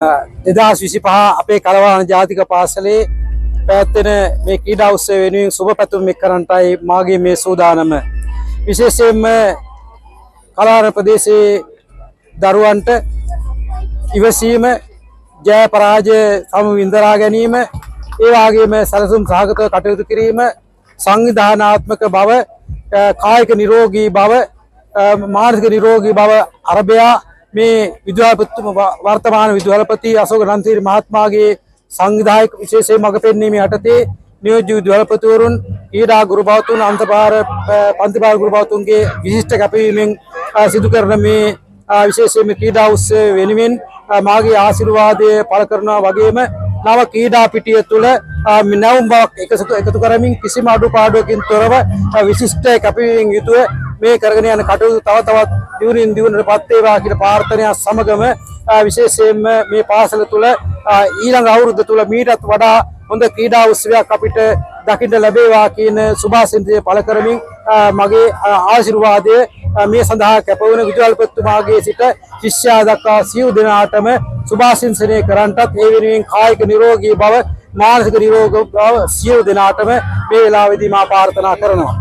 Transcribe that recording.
2025 අපේ කලවාන ජාතික පාසලේ පැවැත්වෙන මේ ක්‍රීඩා උත්සවය වෙනුවෙන් සුබ පැතුම් එක් කරන්නටයි මාගේ මේ සූදානම. විශේෂයෙන්ම කලවාන ප්‍රදේශයේ දරුවන්ට ඉවසීම, ජය පරාජය සම වින්දරා ගැනීම, ඒ වගේම සැලසුම් සහගතව කටයුතු කිරීම, සංවිධානාත්මක බව, කායික නිරෝගී බව, මානසික නිරෝගී බව අරබයා මේ වර්තමාන විදුහල්පති අශෝක රන්තීර මහත්මයාගේ සංවිධායක විශේෂයෙන් මඟ පෙන්වීමේ යටතේ නියෝජ්‍ය විදුහල්පතිවරුන්, ක්‍රීඩා ගුරු භාවතුන්, අන්තපාර පන්තිපාර ගුරු භාවතුන්ගේ විශිෂ්ට කැපවීමෙන් සිදු කරන මේ විශේෂයෙන්ම ක්‍රීඩා උත්සවය වෙනුවෙන් මාගේ ආශිර්වාදය පළ කරනවා වගේම නව ක්‍රීඩා පිටිය තුළ නැවුම් බවක් එකතු කරමින් කිසිම අඩුපාඩුවකින් තොරව විශිෂ්ට කැපවීමෙන් යුතුව මේ කරගෙන යන කටයුතු තව තවත් දියුණුවෙන් දියුණුවටපත් වේවා කියන ප්‍රාර්ථනාව සමගම විශේෂයෙන්ම මේ පාසල තුළ ඊළඟ අවුරුද්ද තුළ මීටත් වඩා හොඳ ක්‍රීඩා උත්සවයක් අපිට දකින්න ලැබේවා කියන සුභාසින්තය පළ කරමින් මගේ ආශිර්වාදය මේ සඳහා කැපවුණ විදුහල්පතිතුමාගේ සිට ශිෂ්‍යයා දක්වා සියලු දෙනාටම සුභාසින්සනය කරන්නටත් ඒ වෙනුවෙන් කායික නිරෝගී බව, මානසික නිරෝගී බව සියලු දෙනාටම මේ වෙලාවේදී මා ප්‍රාර්ථනා කරනවා.